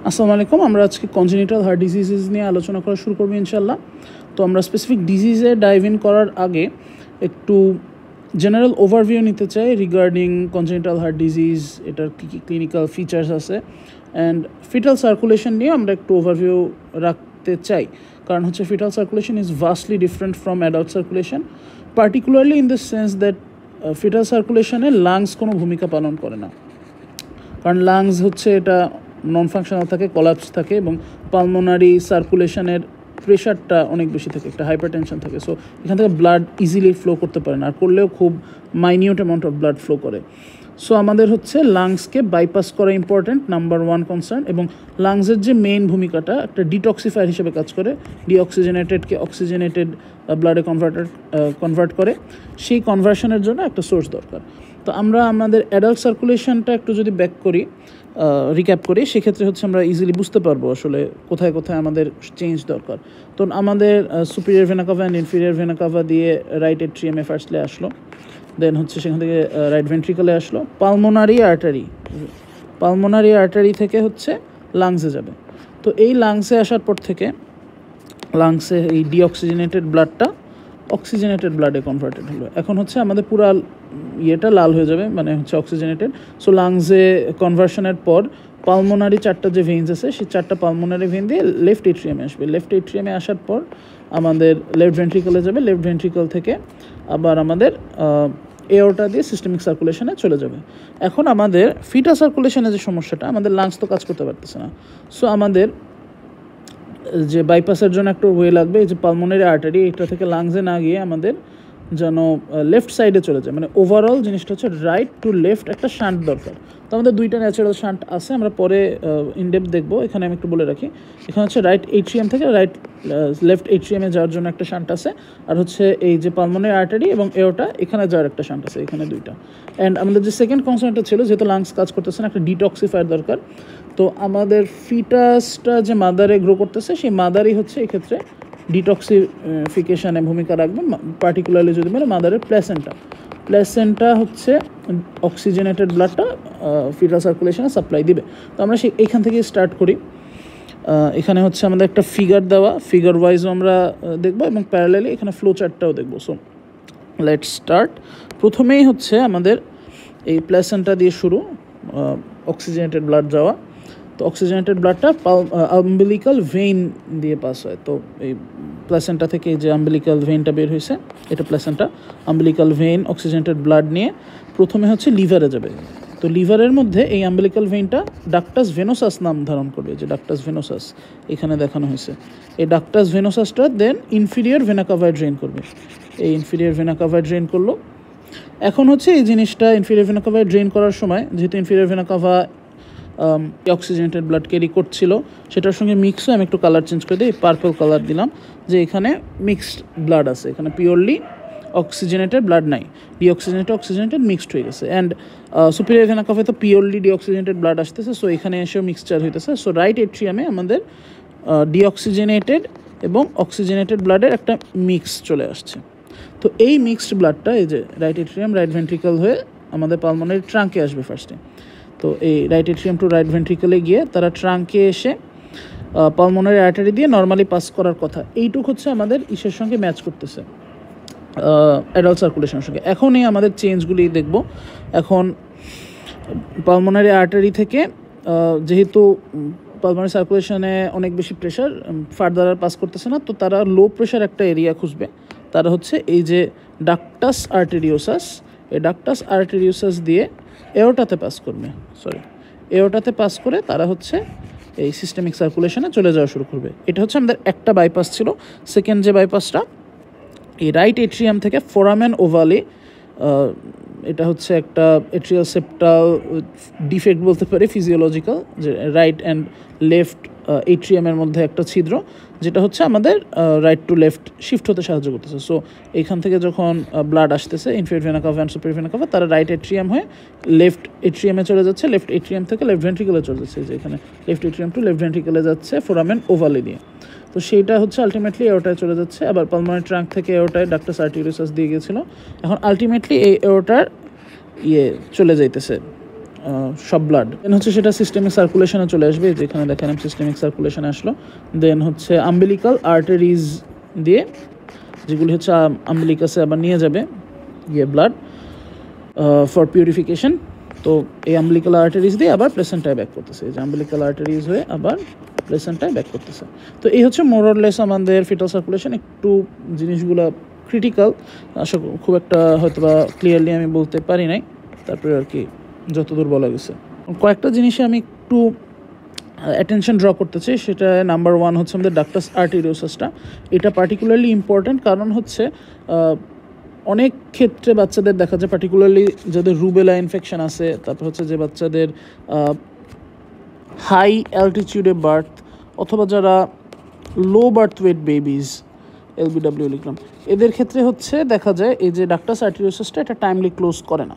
আসসালামু আলাইকুম। আমরা আজকে কনজেনিটাল হার্ট ডিজিজেস নিয়ে আলোচনা করা শুরু করবো ইনশাল্লাহ। তো আমরা স্পেসিফিক ডিজিজে ডাইভ ইন করার আগে একটু জেনারেল ওভারভিউ নিতে চাই রিগার্ডিং কনজেনিটাল হার্ট ডিজিজ, এটার কী কী ক্লিনিক্যাল ফিচার্স আছে, অ্যান্ড ফিটাল সার্কুলেশন নিয়ে আমরা একটু ওভারভিউ রাখতে চাই। কারণ হচ্ছে fetal circulation is vastly different from adult circulation, particularly in the sense that fetal সার্কুলেশনে লাংস কোনো ভূমিকা পালন করে না। কারণ লাংস হচ্ছে এটা নন ফাংশনাল থাকে, কলাপস থাকে, এবং পালমোনারি সার্কুলেশনের প্রেশারটা অনেক বেশি থাকে, একটা হাইপারটেনশন থাকে। সো এখান থেকে ব্লাড ইজিলি ফ্লো করতে পারে না, আর করলেও খুব minute amount of blood flow করে। সো আমাদের হচ্ছে লাংসকে বাইপাস করা ইম্পর্ট্যান্ট, নাম্বার ওয়ান কনসার্ন। এবং লাংসের যে মেইন ভূমিকাটা একটা ডিটক্সিফায়ার হিসেবে কাজ করে, ডিঅক্সিজেনেটেডকে অক্সিজেনেটেড ব্লাডে কনভার্ট করে, সেই কনভার্সনের জন্য একটা সোর্স দরকার। তো আমরা আমাদের অ্যাডাল্ট সার্কুলেশনটা একটু যদি ব্যাক করি, রিক্যাপ করি, সেক্ষেত্রে হচ্ছে আমরা ইজিলি বুঝতে পারবো আসলে কোথায় কোথায় আমাদের চেঞ্জ দরকার। তো আমাদের superior vena CAVA and inferior vena CAVA দিয়ে রাইট এট্রিয়ামে ফার্স্টলি আসলো, দেন হচ্ছে সেখান থেকে রাইট ভেন্ট্রিকলে আসলো, পালমোনারি আর্টারি থেকে হচ্ছে লাংসে যাবে। তো এই লাংসে আসার পর থেকে লাংসে এই ডিঅক্সিজেনেটেড ব্লাডটা অক্সিজেনেটেড ব্লাডে কনভার্টেড হলো। এখন হচ্ছে আমাদের পুরা ইয়েটা লাল হয়ে যাবে, মানে হচ্ছে অক্সিজেনেটেড। সো লাংসে কনভার্সনের পর পালমোনারি চারটা যে ভেইনস আছে, সেই চারটা পালমোনারি ভেইন দিয়ে লেফট এট্রিয়ামে আসবে। লেফট এট্রিয়ামে আসার পর আমাদের লেফট ভেন্ট্রিকলে যাবে, লেফট ভেন্ট্রিকল থেকে আবার আমাদের এওরটা দিয়ে সিস্টেমিক সার্কুলেশনে চলে যাবে। এখন আমাদের ফিটা সার্কুলেশনে যে সমস্যাটা, আমাদের লাংস তো কাজ করতে পারতেছে না। সো আমাদের যে বাইপাসের জন্য একটা ওয়ে লাগবে, এই যে পালমোনারি আর্টারি, এটা থেকে লাংসে না গিয়ে আমাদের যেন লেফট সাইডে চলে যায়, মানে ওভারঅল জিনিসটা হচ্ছে রাইট টু লেফট একটা শান্ট দরকার। তো আমাদের দুইটা ন্যাচারাল শান্ট আছে, আমরা পরে ইনডেপথ দেখবো। এখানে আমি একটু বলে রাখি, এখানে হচ্ছে রাইট এট্রিয়াম থেকে লেফট এট্রিয়ামে যাওয়ার জন্য একটা শান্ট আছে, আর হচ্ছে এই যে পালমোনারি আর্টারি এবং এওটা, এখানে যাওয়ার একটা শান্ট আছে, এখানে দুইটা। অ্যান্ড আমাদের যে সেকেন্ড কনসার্নটা ছিল, যেহেতু লাংস কাজ করতেছে না, একটা ডিটক্সিফায়ার দরকার। তো আমাদের ফিটাসটা যে মাদারে গ্রো করতেছে, সেই মাদারই হচ্ছে এক্ষেত্রে ডিটক্সিফিকেশানে ভূমিকা রাখবে, পার্টিকুলারলি যদি বলে মাদারের প্লেসেন্টা হচ্ছে অক্সিজেনেটেড ব্লাডটা ফিটাল সার্কুলেশনে সাপ্লাই দিবে। তো আমরা এইখান থেকে স্টার্ট করি। এখানে হচ্ছে আমাদের একটা ফিগার দেওয়া, ফিগার ওয়াইজও আমরা দেখবো, এবং প্যারালালি এখানে ফ্লো চার্টটাও দেখবো। So let's start. প্রথমেই হচ্ছে আমাদের এই প্লেসেন্টা দিয়ে শুরু, অক্সিজেনেটেড ব্লাড যাওয়া। তো অক্সিজেনেটেড ব্লাডটা আম্বিলিক্যাল ভেইন দিয়ে পাস হয়। তো এই প্লেসেন্টা থেকে যে আম্বিলিক্যাল ভেইনটা বের হয়েছে, এটা placenta. Umbilical vein oxygenated blood নিয়ে প্রথমে হচ্ছে লিভারে যাবে। তো লিভারের মধ্যে এই আম্বিলিক্যাল ভেইনটা ডাক্টাস ভেনোসাস নাম ধারণ করবে, যে ডাক্টাস ভেনোসাস এখানে দেখানো হয়েছে। এই ডাক্টাস ভেনোসাসটা দেন ইনফিরিয়র ভেনা কাভায় ড্রেন করবে। এই ইনফিরিয়র ভেনা কাভায় ড্রেন করলো। এখন হচ্ছে এই জিনিসটা ইনফিরিয়র ভেনা কাভায় ড্রেন করার সময়, যেহেতু inferior vena CAVA oxygenated blood carry করছিল, সেটার সঙ্গে মিক্স হয়ে আমি একটু কালার চেঞ্জ করে দিই, পার্পল কালার দিলাম, যে এখানে মিক্সড ব্লাড আছে, এখানে পিওরলি অক্সিজেনেটেড ব্লাড নাই, অক্সিজেনেটেড মিক্সড হয়ে গেছে। অ্যান্ড সুপিরিয়র ভেনা কাভায় তো পিওরলি ডিঅক্সিজেনেটেড ব্লাড আসতেছে, সো এখানে এসেও মিক্সচার হইতেছে। সো রাইট এট্রিয়ামে আমাদের ডিঅক্সিজেনেটেড এবং অক্সিজেনেটেড ব্লাডের একটা মিক্স চলে আসছে। তো এই মিক্সড ব্লাডটা এই যে রাইট এট্রিয়াম রাইট ভেন্ট্রিকল হয়ে আমাদের পালমোনারি ট্রাঙ্কে আসবে ফার্স্টে। তো এই রাইট এট্রিয়াম টু রাইট ভেন্ট্রিকলে গিয়ে তারা ট্রাঙ্কে এসে পালমোনারি আর্টারি দিয়ে নর্মালি পাস করার কথা। এইটুক হচ্ছে আমাদের ইসের সঙ্গে ম্যাচ করতেছে, অ্যাডাল্ট সার্কুলেশনের সঙ্গে। এখনই আমাদের চেঞ্জগুলি দেখব। এখন পালমোনারি আর্টারি থেকে যেহেতু পালমোনারি সার্কুলেশনে অনেক বেশি প্রেশার, ফার্দার আর পাস করতেছে না, তো তারা লো প্রেশার একটা এরিয়া খুঁজবে। তারা হচ্ছে এই যে ডাক্টাস আর্টেরিওসাস, এই ডাক্টাস আর্টেরিওসাস দিয়ে এওটাতে পাস করে তারা হচ্ছে এই সিস্টেমিক সার্কুলেশনে চলে যাওয়া শুরু করবে। এটা হচ্ছে আমাদের একটা বাইপাস ছিল। সেকেন্ড যে বাইপাসটা, এই রাইট এট্রিয়াম থেকে ফোরামেন ওভালি, এটা হচ্ছে একটা এট্রিয়াল সেপ্টাল ডিফেক্ট বলতে পারি, ফিজিওলজিক্যাল, যে রাইট অ্যান্ড লেফট এট্রিয়ামের মধ্যে একটা ছিদ্র, যেটা হচ্ছে আমাদের রাইট টু লেফট শিফট হতে সাহায্য করতেছে। সো এখান থেকে যখন ব্লাড আসতেছে, inferior vena CAVA and superior vena CAVA, তারা রাইট এট্রিয়াম হয়ে লেফট এট্রিয়ামে চলে যাচ্ছে, লেফট এট্রিয়াম থেকে লেফট ভেন্ট্রিকলে চলে যাচ্ছে, যে এখানে লেফট এট্রিয়াম টু লেফট ভেন্ট্রিকলে যাচ্ছে ফোরামেন ওভালি দিয়ে। তো সেইটা হচ্ছে আলটিমেটলি এওটায় চলে যাচ্ছে। আবার পালমোনারি ট্রাঙ্ক থেকে এওটায় ডাক্টাস আর্টেরিওসাস দিয়ে গেছিলো। এখন আলটিমেটলি এই এওটার চলে যাইতেছে সব ব্লাড। দেন হচ্ছে সেটা সিস্টেমিক সার্কুলেশনে চলে আসবে, যেখানে দেখেন সিস্টেমিক সার্কুলেশনে আসলো। দেন হচ্ছে আম্বিলিকাল আর্টারিজ দিয়ে, যেগুলি হচ্ছে আম্বিলিকাসে আবার নিয়ে যাবে ব্লাড ফর পিউরিফিকেশন। তো এই আম্বিলিকাল আর্টারিজ দিয়ে আবার প্লেসেন্টায় ব্যাক করতেছে, এই যে আম্বিলিকাল আর্টারিজ হয়ে আবার প্লেসেন্টায় ব্যাক করতেছে। তো এই হচ্ছে মোরলেস আমাদের ফিটাল সার্কুলেশন। একটু জিনিসগুলো ক্রিটিক্যাল, আশা খুব একটা হয়তো বা ক্লিয়ারলি আমি বলতে পারি নাই, তারপরে আর কি যতদূর বলা গেছে। কয়েকটা জিনিসে আমি একটু অ্যাটেনশন ড্র করতে চাই। সেটা নাম্বার 1 হচ্ছে আমাদের ডাক্টাস আর্টেরিওসাসটা। এটা পার্টিকুলারলি ইম্পর্ট্যান্ট, কারণ হচ্ছে অনেক ক্ষেত্রে বাচ্চাদের দেখা যায়, পার্টিকুলারলি যাদের রুবেলা ইনফেকশন আছে, তারপর হচ্ছে যে বাচ্চাদের হাই অ্যালটিটিউডে বার্থ, অথবা যারা low birth weight babies, LBW লিখলাম, এদের ক্ষেত্রে হচ্ছে দেখা যায় এই যে ডাক্টাস আর্টেরিওসাসটা এটা টাইমলি ক্লোজ করে না।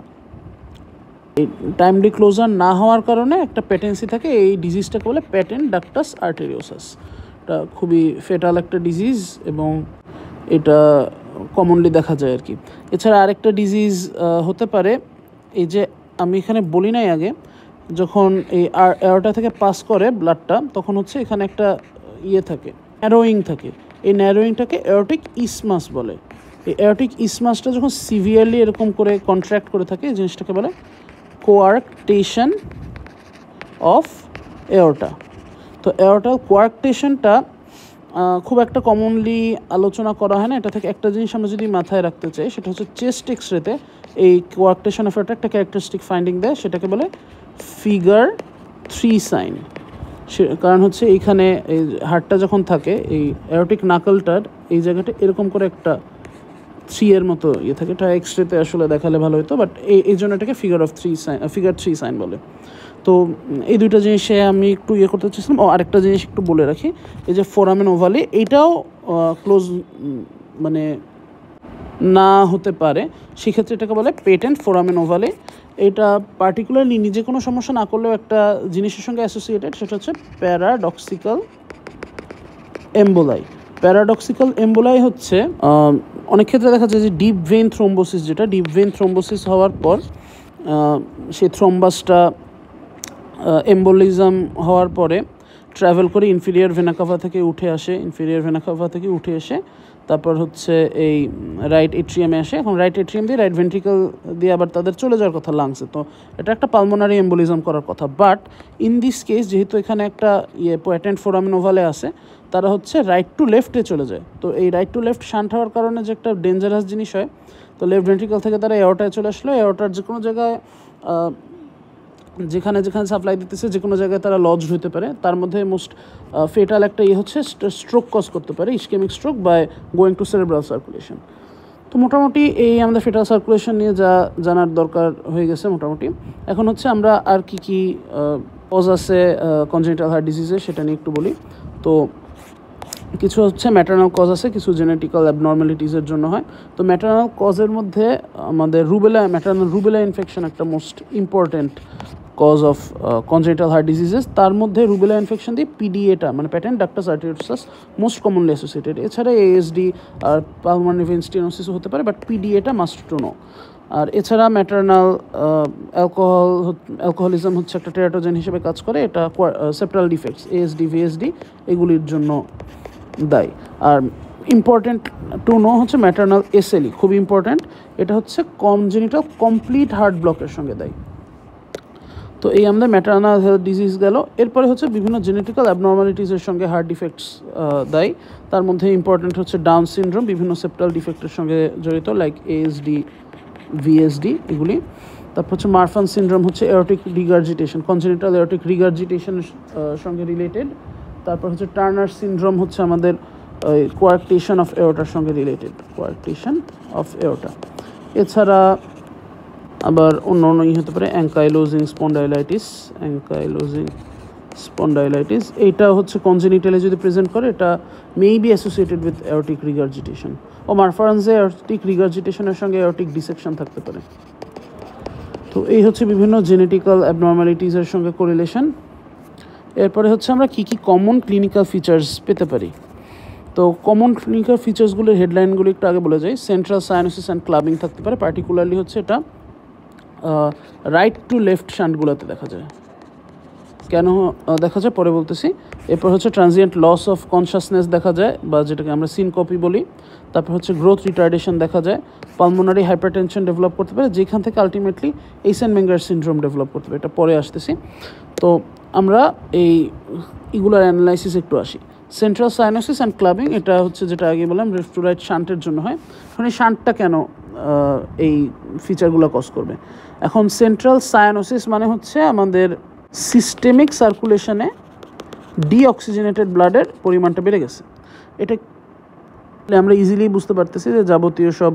এই টাইমলি ক্লোজার না হওয়ার কারণে একটা প্যাটেন্সি থাকে, এই ডিজিজটাকে বলে প্যাটেন্ট ডাক্টাস আর্টেরিওসাস। এটা খুবই ফেটাল একটা ডিজিজ এবং এটা কমনলি দেখা যায় আর কি। এছাড়া আরেকটা ডিজিজ হতে পারে, এই যে আমি এখানে বলি নাই আগে, যখন এই এয়ারটা থেকে পাস করে ব্লাডটা, তখন হচ্ছে এখানে একটা থাকে, ন্যারোয়িং থাকে। এই ন্যারোয়িংটাকে এয়ারটিক ইসমাস বলে। এই এয়ারটিক ইসমাসটা যখন সিভিয়ারলি এরকম করে কন্ট্র্যাক্ট করে থাকে, এই জিনিসটাকে বলে কোয়ার্কটেশন অফ এয়ারটা। তো এয়ারটাল কোয়ার্কটেশনটা খুব একটা কমনলি আলোচনা করা হয় না। এটা থেকে একটা জিনিস আমরা যদি মাথায় রাখতে চাই, সেটা হচ্ছে চেস্ট এক্সরেতে এই কোয়ার্কটেশন অফ এয়ারটা একটা ক্যারেক্টারিস্টিক ফাইন্ডিং দেয়, সেটাকে বলে ফিগার 3 সাইন। কারণ হচ্ছে এইখানে এই হাড়টা যখন থাকে, এই এয়ারটিক নাকলটার এই জায়গাটা এরকম করে একটা 3 এর মতো থাকে। এটা এক্সরেতে আসলে দেখালে ভালো হতো, বাট এই জন্য এটাকে ফিগার 3 সাইন বলে। তো এই দুইটা জিনিসে আমি একটু করতে চাইছিলাম। আরেকটা জিনিস একটু বলে রাখি, এই যে ফোরামেন ওভালে, এইটাও ক্লোজ মানে না হতে পারে, সেক্ষেত্রে এটাকে বলে পেটেন্ট ফোরামেন ওভালে। এটা পার্টিকুলারলি নিজে কোনো সমস্যা না করলেও একটা জিনিসের সঙ্গে অ্যাসোসিয়েটেড, সেটা হচ্ছে প্যারাডক্সিক্যাল এম্বোলাই। প্যারাডক্সিক্যাল এম্বোলাই হচ্ছে অনেক ক্ষেত্রে দেখা যায় যে ডিপ ভেইন থ্রোম্বোসিস, যেটা ডিপ ভেইন থ্রোম্বোসিস হওয়ার পর সেই থ্রোম্বাসটা এম্বোলিজম হওয়ার পরে ট্রাভেল করে ইনফিরিয়র ভেনাকাভা থেকে উঠে এসে তারপর হচ্ছে এই রাইট এট্রিয়ামে আসে। এখন রাইট এট্রিয়াম দিয়ে রাইট ভেন্ট্রিকল দিয়ে আবার তাদের চলে যাওয়ার কথা লাংসে। তো এটা একটা পালমোনারি এম্বোলিজম করার কথা। বাট ইন দিস কেস, যেহেতু এখানে একটা প্যাটেন্ট ফোরামেন ওভালে আছে, তারা হচ্ছে রাইট টু লেফটে চলে যায়। তো এই রাইট টু লেফট শান্ট হওয়ার কারণে যে একটা ডেঞ্জারাস জিনিস হয়, তো লেফট ভেন্ট্রিকল থেকে তারা এয়ারটায় চলে আসলো। এয়ারটার যে কোনো জায়গায় যেখানে সাপ্লাই দিতেছে, যে কোনো জায়গায় তারা লজড হতে পারে। তার মধ্যে মোস্ট ফেটাল একটা হচ্ছে স্ট্রোক কজ করতে পারে, ischemic stroke by going to cerebral circulation. তো মোটামুটি এই আমাদের ফেটাল সার্কুলেশন নিয়ে যা জানার দরকার হয়ে গেছে মোটামুটি। এখন হচ্ছে আমরা আর কি কজ আছে কনজেনিটাল হার্ট ডিজিজে, সেটা নিয়ে একটু বলি। তো কিছু হচ্ছে ম্যাটারনাল কজ আছে, কিছু জেনেটিক্যাল অ্যাবনর্মালিটিসের জন্য হয়। তো ম্যাটারনাল কজের মধ্যে আমাদের ম্যাটারনাল রুবেলা ইনফেকশন একটা most important cause of congenital heart diseases. তার মধ্যে রুবেলা ইনফেকশন দিয়ে পিডিএটা মানে patent ductus arteriosus most commonly associated. এছাড়া এএসডি আর পালমোনারি ভেইন স্টেনোসিসও হতে পারে, বাট পিডিএটা মাস্ট টু নো। আর এছাড়া ম্যাটারনাল অ্যালকোহলিজম হচ্ছে একটা টেরাটোজেন হিসেবে কাজ করে। এটা সেপ্টাল ডিফেক্টস এএসডি ভিএসডি এগুলির জন্য দায়ী। আর ইম্পর্টেন্ট টু নো হচ্ছে ম্যাটারনাল এসএলই, খুব ইম্পর্ট্যান্ট। এটা হচ্ছে কনজেনিটাল কমপ্লিট হার্ট ব্লকের সঙ্গে দায়ী। তো এই আমাদের ম্যাটারনাল হেলথ ডিজিজ গেল। এরপরে হচ্ছে বিভিন্ন জেনেটিক্যাল অ্যাবনর্মালিটিসের সঙ্গে হার্ট ডিফেক্টস দায়ী। তার মধ্যে ইম্পর্টেন্ট হচ্ছে ডাউন সিনড্রোম, বিভিন্ন সেপ্টাল ডিফেক্টের সঙ্গে জড়িত, লাইক এএসডি ভিএসডি এগুলি। তারপর হচ্ছে মারফান সিনড্রোম হচ্ছে এয়ারটিক রিগার্জিটেশন, কনজেনিটাল এয়ারটিক রিগার্জিটেশনের সঙ্গে রিলেটেড। তারপর হচ্ছে টার্নার সিনড্রোম হচ্ছে আমাদের কোয়ার্কটেশন অফ এয়ারটার সঙ্গে রিলেটেড, কোয়ার্কটেশন অফ এয়ারটা। এছাড়া আবার অন্য হতে পারে অ্যাঙ্কাইলোজিং স্পন্ডাইলাইটিস। এইটা হচ্ছে কনজেনিটালে যদি প্রেজেন্ট করে, এটা may be associated with aortic regurgitation. মারফানসে এয়ারটিক রিগার্জিটেশনের সঙ্গে এয়ারটিক ডিসেকশন থাকতে পারে। তো এই হচ্ছে বিভিন্ন জেনেটিক্যাল অ্যাবনর্মালিটিসের সঙ্গে কোরিলেশন। এরপরে হচ্ছে আমরা কী কমন ক্লিনিক্যাল ফিচার্স পেতে পারি। তো কমন ক্লিনিক্যাল ফিচার্সগুলোর হেডলাইনগুলো একটু আগে বলে যাই। সেন্ট্রাল সাইনোসিস অ্যান্ড ক্লাবিং থাকতে পারে, পার্টিকুলারলি হচ্ছে এটা রাইট টু লেফট শান্টগুলোতে দেখা যায়। কেন দেখা যায় পরে বলতেছি। এরপর হচ্ছে ট্রানজিয়েন্ট লস অফ কনসাসনেস দেখা যায়, বা যেটাকে আমরা সিনকপি বলি। তারপর হচ্ছে গ্রোথ রিটার্ডেশন দেখা যায়, পালমোনারি হাইপারটেনশন ডেভেলপ করতে পারে, যেখান থেকে আলটিমেটলি এইসেনমেঙ্গার সিনড্রোম ডেভেলপ করতে পারে। এটা পরে আসতেছি। তো আমরা এগুলোর অ্যানালাইসিস একটু আসি। সেন্ট্রাল সাইনোসিস অ্যান্ড ক্লাবিং, এটা হচ্ছে যেটা আগে বললাম লেফট টু রাইট শান্টের জন্য হয়। এখন এই শান্টটা কেন এই ফিচারগুলো কজ করবে? এখন সেন্ট্রাল সায়ানোসিস মানে হচ্ছে আমাদের সিস্টেমিক সার্কুলেশনে ডিঅক্সিজেনেটেড ব্লাডের পরিমাণটা বেড়ে গেছে। এটা আমরা ইজিলি বুঝতে পারতেছি যে যাবতীয় সব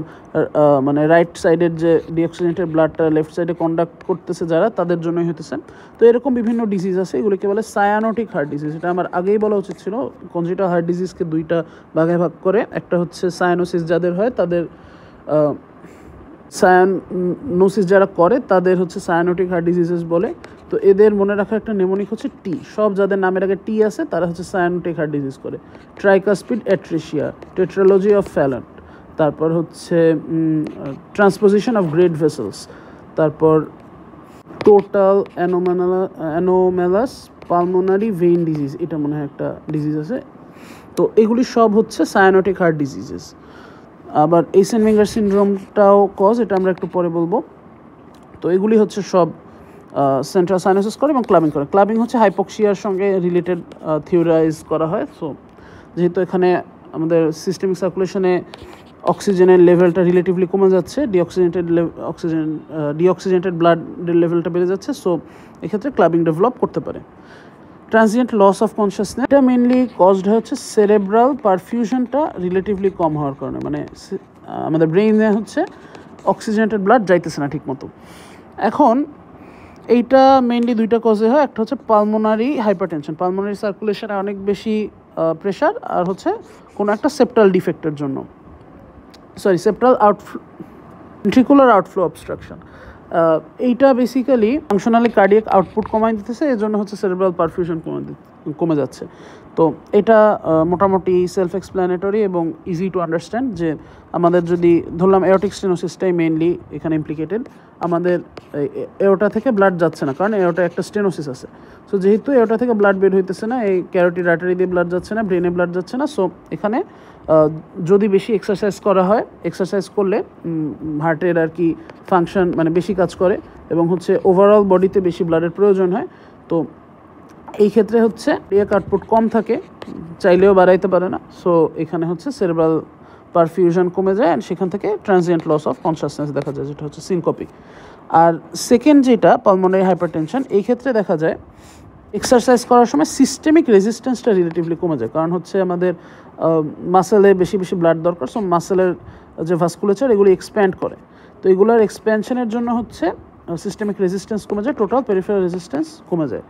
মানে রাইট সাইডের যে ডিঅক্সিজেনেটেড ব্লাডটা লেফট সাইডে কন্ডাক্ট করতেছে যারা, তাদের জন্যই হতেছে। তো এরকম বিভিন্ন ডিজিজ আছে, এগুলোকে বলে সায়ানোটিক হার্ট ডিজিজ। এটা আমার আগেই বলা উচিত ছিল। কনজিটাল হার্ট ডিজিজকে দুইটা ভাগে ভাগ করে, একটা হচ্ছে সায়ানোসিস যাদের হয় তাদের, সায়ানোসিস যারা করে তাদের হচ্ছে সায়ানোটিক হার্ট ডিজিজেস বলে। তো এদের মনে রাখার একটা নেমোনিক হচ্ছে টি। সব যাদের নামের আগে টি আছে তারা হচ্ছে সায়ানোটিক হার্ট ডিজিজ করে। ট্রাইকাসপিড অ্যাট্রিশিয়া, টেট্রালজি অফ ফ্যালট, তারপর হচ্ছে ট্রান্সপোজিশন অফ গ্রেট ভেসেলস, তারপর total anomalous pulmonary vein disease, এটা মনে হয় একটা ডিজিজ আছে। তো এগুলি সব হচ্ছে সায়ানোটিক হার্ট ডিজিজেস। আবার এইসেনমেঙ্গার সিনড্রোমটাও কজ, এটা আমরা একটু পরে বলবো। তো এগুলি হচ্ছে সব সেন্ট্রাল সাইনোসিস করে এবং ক্লাবিং করে। ক্লাবিং হচ্ছে হাইপক্সিয়ার সঙ্গে রিলেটেড থিওরাইজ করা হয়। সো যেহেতু এখানে আমাদের সিস্টেমিক সার্কুলেশনে অক্সিজেনের লেভেলটা রিলেটিভলি কমে যাচ্ছে, ডিঅক্সিজেনেটেড ব্লাডের লেভেলটা বেড়ে যাচ্ছে, সো এক্ষেত্রে ক্লাবিং ডেভেলপ করতে পারে। ট্রানজিয়েন্ট লস অফ কনসিয়াসনেস, এটা মেনলি কজড হচ্ছে সেরেব্রাল পারফিউশনটা রিলেটিভলি কম হওয়ার কারণে। মানে আমাদের ব্রেইনে হচ্ছে অক্সিজেনেটেড ব্লাড যাইতেছে না ঠিক মতো। এখন এইটা মেইনলি দুইটা কজে হয়। একটা হচ্ছে পালমোনারি হাইপারটেনশন, পালমোনারি সার্কুলেশনে অনেক বেশি প্রেশার, আর হচ্ছে কোনো একটা সেপ্টাল ডিফেক্টের জন্য, সেপ্টাল ভেন্ট্রিকুলার আউটফ্লো অবস্ট্রাকশন। এইটা বেসিক্যালি ফাংশনালি কার্ডিয়াক আউটপুট কমাই দিতেছে, এই জন্য হচ্ছে সেরেব্রাল পারফিউশন কমে যাচ্ছে। তো এটা মোটামুটি সেলফ এক্সপ্ল্যানেটরি এবং ইজি টু আন্ডারস্ট্যান্ড। যে আমাদের যদি ধরলাম এওটিক স্টেনোসিসটাই মেইনলি এখানে ইমপ্লিকেটেড, আমাদের এওটা থেকে ব্লাড যাচ্ছে না, কারণ এওটা একটা স্টেনোসিস আছে। সো যেহেতু এওটা থেকে ব্লাড বের হইতেছে না, এই ক্যারোটিড আর্টারি দিয়ে ব্লাড যাচ্ছে না, ব্রেনে ব্লাড যাচ্ছে না, সো এখানে যদি বেশি এক্সারসাইজ করা হয়, এক্সারসাইজ করলে হার্টের আর কি ফাংশন মানে বেশি কাজ করে এবং হচ্ছে ওভারঅল বডিতে বেশি ব্লাডের প্রয়োজন হয়। তো এই ক্ষেত্রে হচ্ছে কার্ডিয়াক আউটপুট কম থাকে, চাইলেও বাড়াইতে পারে না। সো এখানে হচ্ছে সেরেব্রাল পারফিউশন কমে যায়, অ্যান্ড সেখান থেকে ট্রানজিয়েন্ট লস অফ কনসাসনেস দেখা যায়, যেটা হচ্ছে সিনকপি। আর সেকেন্ড যেটা পালমোনারি হাইপারটেনশন, এই ক্ষেত্রে দেখা যায় এক্সারসাইজ করার সময় সিস্টেমিক রেজিস্ট্যান্সটা রিলেটিভলি কমে যায়, কারণ হচ্ছে আমাদের মাসেলে বেশি বেশি ব্লাড দরকার। সো মাসেলের যে ভাস্কুলেচার এগুলি এক্সপ্যান্ড করে, তো এগুলোর এক্সপ্যানশনের জন্য হচ্ছে সিস্টেমিক রেজিস্ট্যান্স কমে যায়, টোটাল পেরিফেরাল রেজিস্ট্যান্স কমে যায়।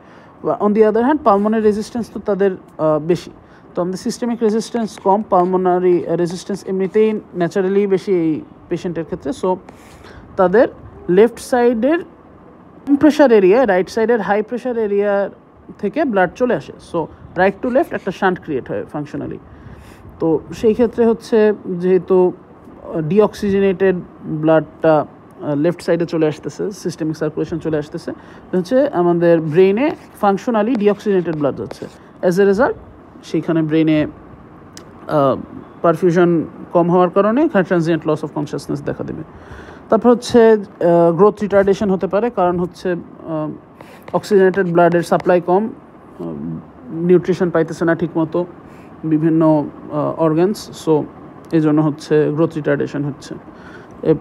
On the other hand pulmonary resistance তো তাদের বেশি। তো আমাদের সিস্টেমিক রেজিস্ট্যান্স কম, পালমোনারি রেজিস্ট্যান্স এমনিতেই ন্যাচারালি বেশি এই পেশেন্টের ক্ষেত্রে। সো তাদের লেফট সাইডের কম প্রেশার এরিয়া, রাইট সাইডের হাই প্রেশার এরিয়া থেকে ব্লাড চলে আসে। সো রাইট টু লেফট একটা শান্ট ক্রিয়েট হয় ফাংশনালি। তো সেই ক্ষেত্রে হচ্ছে যেহেতু ডিঅক্সিজেনেটেড ব্লাডটা লেফট সাইডে চলে আসতেছে, সিস্টেমিক সার্কুলেশন চলে আসতেছে, হচ্ছে আমাদের ব্রেইনে ফাংশনালি ডিঅক্সিজেনেটেড ব্লাড যাচ্ছে। অ্যাজ এ রেজাল্ট সেইখানে ব্রেইনে পারফিউশন কম হওয়ার কারণে ট্রানজিয়েন্ট লস অফ কনসিয়াসনেস দেখা দেবে। তারপর হচ্ছে গ্রোথ রিটার্ডেশন হতে পারে, কারণ হচ্ছে অক্সিজেনেটেড ব্লাডের সাপ্লাই কম, নিউট্রিশন পাইতেছে না ঠিকমতো বিভিন্ন অর্গানস। সো এই জন্য হচ্ছে গ্রোথ রিটার্ডেশন হচ্ছে।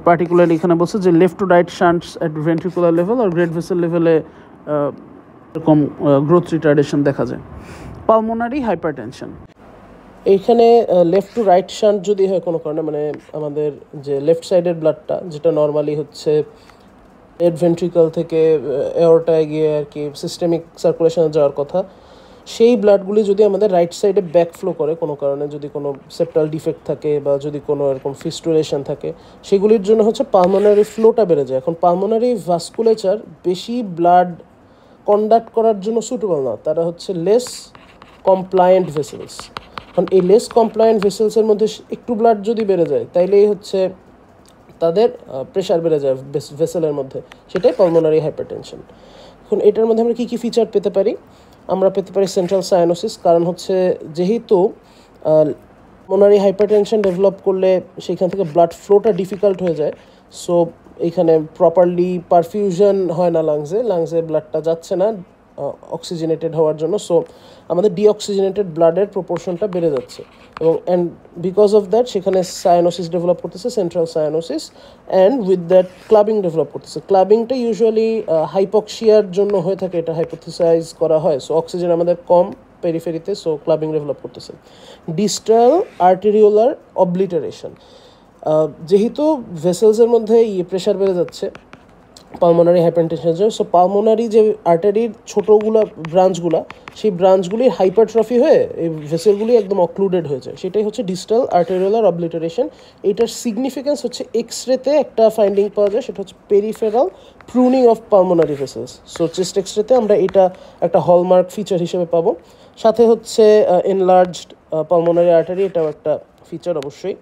পার্টিকুলারলি এখানে বলছে যে left to right shunts at ventricular level আর গ্রেট ভেসেল লেভেলে এরকম গ্রোথ রিটার্ডেশন দেখা যায়। পালমোনারি হাইপারটেনশন, এইখানে লেফট টু রাইট শান্ট যদি হয় কোনো কারণে, মানে আমাদের যে লেফট সাইডের ব্লাডটা যেটা নর্মালি হচ্ছে হেড ভেন্ট্রিকল থেকে এওরটায় গিয়ে আর কি সিস্টেমিক সার্কুলেশনে যাওয়ার কথা, সেই ব্লাডগুলি যদি আমাদের রাইট সাইডে ব্যাকফ্লো করে কোনো কারণে, যদি কোনো সেপ্টাল ডিফেক্ট থাকে বা যদি কোনো এরকম ফিস্টুলেশন থাকে, সেগুলির জন্য হচ্ছে পালমোনারি ফ্লোটা বেড়ে যায়। এখন পালমোনারি ভাস্কুলেচার বেশি ব্লাড কন্ডাক্ট করার জন্য সুটেবল না, তারা হচ্ছে লেস কমপ্লায়েন্ট ভেসেলস। এখন এই লেস কমপ্লায়েন্ট ভেসেলসের মধ্যে একটু ব্লাড যদি বেড়ে যায়, তাইলেই হচ্ছে তাদের প্রেশার বেড়ে যায় ভেসেলের মধ্যে, সেটাই পালমোনারি হাইপারটেনশন। এখন এটার মধ্যে আমরা কী কী ফিচার পেতে পারি? আমরা পেতে পারি সেন্ট্রাল সায়ানোসিস, কারণ হচ্ছে যেহেতু পালমোনারি হাইপারটেনশন ডেভেলপ করলে সেখান থেকে ব্লাড ফ্লোটা ডিফিকাল্ট হয়ে যায়, সো এইখানে প্রপারলি পারফিউশন হয় না লাংসে ব্লাডটা যাচ্ছে না অক্সিজেনেটেড হওয়ার জন্য, সো আমাদের ডিঅক্সিজেনেটেড ব্লাডের প্রপোর্শনটা বেড়ে যাচ্ছে, এবং অ্যান্ড বিকজ অফ দ্যাট সেখানে সায়ানোসিস ডেভেলপ করতেছে, central cyanosis, and with that clubbing develop করতেছে। ক্লাবিংটা ইউজুয়ালি হাইপক্সিয়ার জন্য হয়ে থাকে, এটা হাইপোথেসাইজ করা হয়, সো অক্সিজেন আমাদের কম পেরিফেরিতে, সো ক্লাবিং ডেভেলপ করতেছে। ডিস্টাল আর্টেরিওলার অবলিটারেশন, যেহেতু ভেসেলসের মধ্যে প্রেশার বেড়ে যাচ্ছে পালমোনারি হাইপারটেনশনের জন্য, সো পালমোনারি যে আর্টারির ছোটোগুলো ব্রাঞ্চগুলো, সেই ব্রাঞ্চগুলির হাইপারট্রফি হয়ে এই ভেসেলগুলি একদম অক্লুডেড হয়ে যায়, সেটাই হচ্ছে ডিস্টাল আর্টেরিওলার অবলিটারেশন। এইটার সিগনিফিকেন্স হচ্ছে এক্সরেতে একটা ফাইন্ডিং পাওয়া যায়, সেটা হচ্ছে peripheral pruning of pulmonary vessels. So chest এক্সরেতে আমরা এটা একটা হলমার্ক ফিচার হিসেবে পাবো। সাথে হচ্ছে এনলার্জড পালমোনারি আর্টারি, এটাও একটা ফিচার অবশ্যই।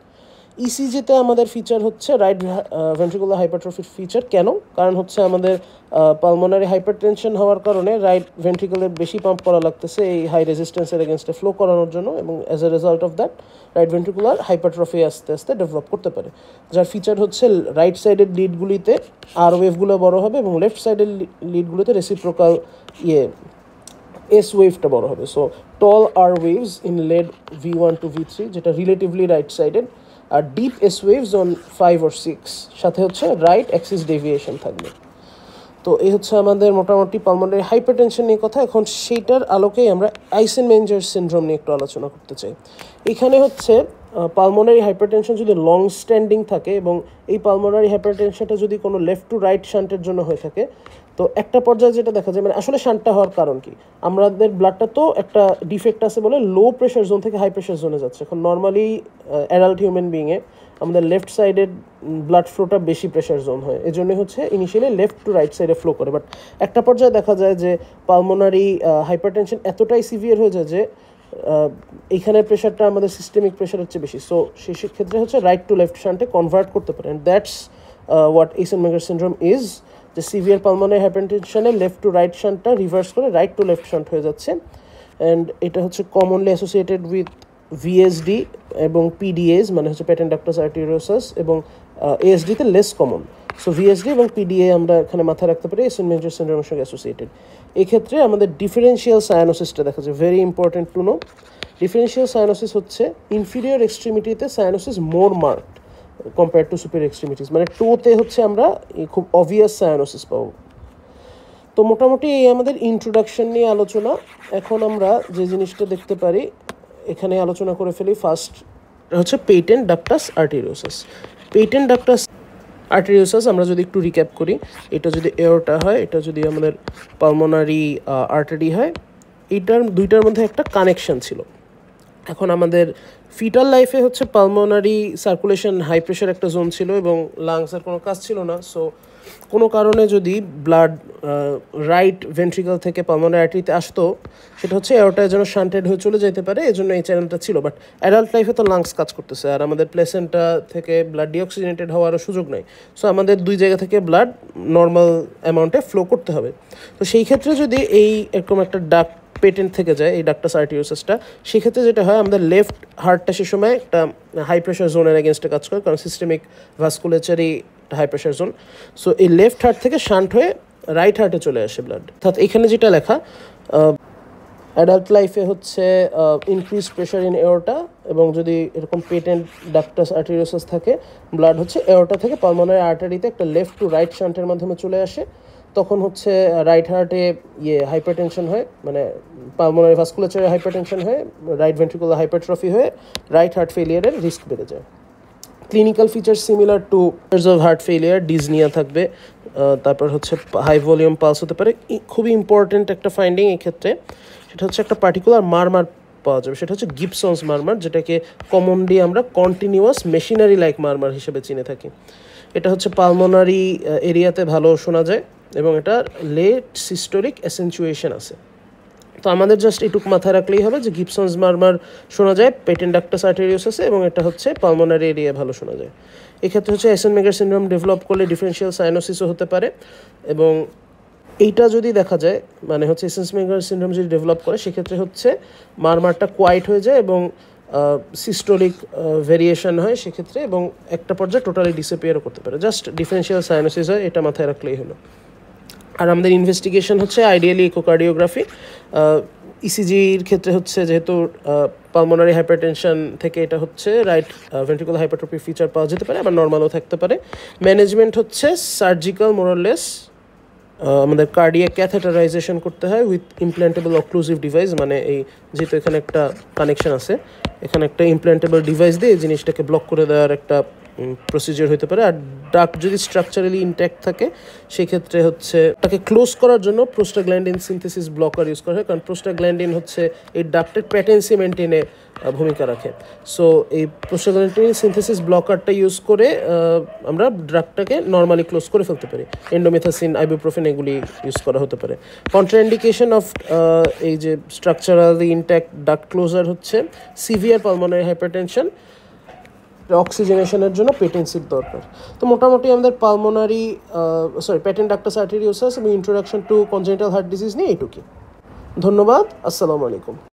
ইসিজিতে আমাদের ফিচার হচ্ছে রাইট ভেন্ট্রিকুলার হাইপারট্রফির ফিচার। কেন? কারণ হচ্ছে আমাদের পালমোনারি হাইপারটেনশন হওয়ার কারণে রাইট ভেন্ট্রিকুলার বেশি পাম্প করা লাগতেছে এই হাই রেজিস্ট্যান্সের এগেনস্টে ফ্লো করানোর জন্য, এবং as a result of that right ventricular hypertrophy আস্তে আস্তে ডেভেলপ করতে পারে, যার ফিচার হচ্ছে রাইট সাইডের লিডগুলিতে আর ওয়েভগুলো বড় হবে এবং লেফট সাইডের লিডগুলোতে রেসিপ্রোকাল এস ওয়েভটা বড় হবে। So tall R waves in lead V1 to V3, যেটা রিলেটিভলি রাইট সাইডেড, আর deep S waves on 5 or 6, সাথে হচ্ছে রাইট অ্যাক্সিস ডেভিয়েশন থাকবে। তো এই হচ্ছে আমাদের মোটামুটি পালমোনারি হাইপারটেনশন নিয়ে কথা। এখন সেইটার আলোকেই আমরা আইসেনমেঞ্জার সিনড্রোম নিয়ে একটু আলোচনা করতে চাই। এখানে হচ্ছে পালমোনারি হাইপারটেনশন যদি লং স্ট্যান্ডিং থাকে এবং এই পালমোনারি হাইপারটেনশনটা যদি কোনো লেফট টু রাইট শান্টের জন্য হয়ে থাকে, তো একটা পর্যায়ে যেটা দেখা যায়, মানে আসলে শান্টটা হওয়ার কারণ কি, আমাদের ব্লাডটা তো একটা ডিফেক্ট আছে বলে লো প্রেশার জোন থেকে হাই প্রেশার জোনে যাচ্ছে। এখন নর্মালি অ্যাডাল্ট হিউম্যান বিইংয়ে আমাদের লেফট সাইডের ব্লাড ফ্লোটা বেশি প্রেশার জোন হয়, এই জন্যই হচ্ছে ইনিশিয়ালি লেফট টু রাইট সাইডে ফ্লো করে। বাট একটা পর্যায়ে দেখা যায় যে পালমোনারি হাইপারটেনশন এতটাই সিভিয়ার হয়ে যায় যে এইখানের প্রেশারটা আমাদের সিস্টেমিক প্রেশারের চেয়ে বেশি, সো সেই ক্ষেত্রে হচ্ছে রাইট টু লেফট শান্টে কনভার্ট করতে পারে। And that's what Eisenmenger syndrome is, যে সিভিয়ার পালমোনারি হাইপারটেনশনে লেফট টু রাইট শান্টটা রিভার্স করে রাইট টু লেফট শান্ট হয়ে যাচ্ছে। অ্যান্ড এটা হচ্ছে কমনলি অ্যাসোসিয়েটেড উইথ ভিএসডি এবং পিডিএস, মানে হচ্ছে প্যাটেন্ট ডাক্টাস আর্টেরিওসাস, এবং এএসডিতে লেস কমন। সো ভিএসডি এবং পিডিএ আমরা এখানে মাথায় রাখতে পারি এসেনমেঞ্জার সিনড্রোমের সঙ্গে অ্যাসোসিয়েটেড। এক্ষেত্রে আমাদের ডিফারেন্সিয়াল সায়ানোসিসটা দেখা যায়, very important to know. Differential cyanosis হচ্ছে ইনফিরিয়র এক্সট্রিমিটিতে cyanosis more marked compare to superior extremities, মানে টোতে হচ্ছে আমরা খুব অবভিয়াস সায়ানোসিস পাবো। তো মোটামুটি এই আমাদের ইন্ট্রোডাকশন নিয়ে আলোচনা। এখন আমরা যে জিনিসটা দেখতে পারি এখানে আলোচনা করে ফেলি। ফার্স্ট হচ্ছে patent ductus arteriosus. Patent ductus arteriosus আমরা যদি একটু রিক্যাপ করি, এটা যদি এওরটা হয়, এটা যদি আমাদের পালমোনারি আর্টারি হয়, এইটার দুইটার মধ্যে একটা কানেকশন ছিল। এখন আমাদের ফিটাল লাইফে হচ্ছে পালমোনারি সার্কুলেশন হাই প্রেশার একটা জোন ছিল এবং লাংসের কোনো কাজ ছিল না, সো কোনো কারণে যদি ব্লাড রাইট ভেন্ট্রিকল থেকে পালমোনারি আর্টারিতে আসতো, সেটা হচ্ছে এওরটায় যেন শান্টেড হয়ে চলে যেতে পারে, এজন্য এই চ্যানেলটা ছিল। বাট অ্যাডাল্ট লাইফে তো লাংস কাজ করতেছে আর আমাদের প্লেসেন্টা থেকে ব্লাড ডিঅক্সিজেনেটেড হওয়ারও সুযোগ নেই, সো আমাদের দুই জায়গা থেকে ব্লাড নর্মাল অ্যামাউন্টে ফ্লো করতে হবে। তো সেই ক্ষেত্রে যদি এই এরকম একটা ডাক পেটেন্ট থেকে যায় এই ডাক্টাস আর্টেরিওসাসটা, সেক্ষেত্রে যেটা হয় আমাদের লেফট হার্টটা সে সময় একটা হাই প্রেশার জোনের এগেনস্টে কাজ করে, কারণ সিস্টেমিক ভাস্কুলেচারই হাই প্রেশার জোন। সো এই লেফট হার্ট থেকে শান্ট হয়ে রাইট হার্টে চলে আসে ব্লাড। অর্থাৎ এখানে যেটা লেখা, অ্যাডাল্ট লাইফে হচ্ছে ইনক্রিজ প্রেশার ইন এওরটা, এবং যদি এরকম পেটেন্ট ডাক্টাস আর্টেরিওসাস থাকে, ব্লাড হচ্ছে এওরটা থেকে পালমোনারি আর্টারিতে একটা লেফট টু রাইট শান্টের মাধ্যমে চলে আসে, তখন হচ্ছে রাইট হার্টে হাইপারটেনশন হয়, মানে পালমোনারি ভাস্কুলেচারে হাইপারটেনশন হয়, রাইট ভেন্ট্রিকুলার হাইপারট্রফি হয়ে রাইট হার্ট ফেলিয়ারের রিস্ক বেড়ে যায়। Clinical feature similar to of heart failure, dyspnoea থাকবে, তারপর হচ্ছে হাই ভলিউম পালস হতে পারে। খুবই ইম্পর্টেন্ট একটা ফাইন্ডিং এই ক্ষেত্রে, সেটা হচ্ছে একটা পার্টিকুলার মারমার পাওয়া যাবে, সেটা হচ্ছে গিবসন্স মারমার, যেটাকে কমনলি আমরা কন্টিনিউয়াস মেশিনারি লাইক মারমার হিসেবে চিনে থাকি। এটা হচ্ছে পালমোনারি এরিয়াতে ভালো শোনা যায় এবং এটা লেট সিস্টোলিক অ্যাসেন্চুয়েশন আছে। তো আমাদের জাস্ট এটুকু মাথায় রাখলেই হবে যে গিবসন্স মারমার শোনা যায়, পেটেন্ট ডাক্টাস আর্টেরিওসাসে, এবং এটা হচ্ছে পালমোনারি এরিয়া ভালো শোনা যায়। এক্ষেত্রে হচ্ছে আইসেনমেগার সিনড্রোম ডেভেলপ করলে ডিফারেন্সিয়াল সাইনোসিসও হতে পারে, এবং এইটা যদি দেখা যায় মানে হচ্ছে আইসেনমেগার সিনড্রোম যদি ডেভেলপ করে সেক্ষেত্রে হচ্ছে মারমারটা কোয়াইট হয়ে যায় এবং সিস্টোলিক ভেরিয়েশন হয় সেক্ষেত্রে, এবং একটা পর্যায়ে টোটালি ডিসঅ্যাপিয়ারও করতে পারে। জাস্ট ডিফারেন্সিয়াল সাইনোসিস হয়, এটা মাথায় রাখলেই হলো। আর আমাদের ইনভেস্টিগেশন হচ্ছে আইডিয়ালি ইকোকার্ডিওগ্রাফি। ইসিজির ক্ষেত্রে হচ্ছে যেহেতু পালমোনারি হাইপারটেনশন থেকে এটা হচ্ছে রাইট ভেন্ট্রিকুলার হাইপারট্রফি ফিচার পাওয়া যেতে পারে, আবার নর্মালও থাকতে পারে। ম্যানেজমেন্ট হচ্ছে সার্জিক্যাল মোরলেস, আমাদের কার্ডিয়াক ক্যাথেটারাইজেশন করতে হয় উইথ ইমপ্ল্যান্টেবল অক্লুসিভ ডিভাইস, মানে এই যেহেতু এখানে একটা কানেকশন আছে, এখানে একটা ইমপ্ল্যান্টেবল ডিভাইস দিয়ে এই জিনিসটাকে ব্লক করে দেওয়ার একটা প্রসিজিওর হতে পারে। আর ডাক্ট যদি স্ট্রাকচারালি ইনট্যাক্ট থাকে সেক্ষেত্রে হচ্ছে তাকে ক্লোজ করার জন্য প্রোস্টাগ্ল্যান্ডিন সিনথেসিস ব্লকার ইউজ করা হয়, কারণ প্রোস্টাগ্ল্যান্ডিন হচ্ছে এই ডাক্টের প্যাটেন্সি মেনটেনে ভূমিকা রাখে। সো এই প্রোস্টাগ্ল্যান্ডিন সিনথেসিস ব্লকারটা ইউজ করে আমরা ড্রাগটাকে নর্মালি ক্লোজ করে ফেলতে পারি। এন্ডোমেথাসিন, আইবুপ্রোফেন এগুলি ইউজ করা হতে পারে। কন্ট্রাইন্ডিকেশন অফ এই যে স্ট্রাকচারালি ইনট্যাক্ট ডাক্ট ক্লোজার হচ্ছে সিভিয়ার পালমোনারি হাইপারটেনশন, অক্সিজেনেশনের জন্য পেটেন্সির দরকার। তো মোটামুটি আমাদের পালমোনারি পেটেন্ট ডাক্টাস আর্টেরিওসাস এবং introduction to congenital heart disease নিয়ে এইটুকুই। ধন্যবাদ, আসসালামু আলাইকুম।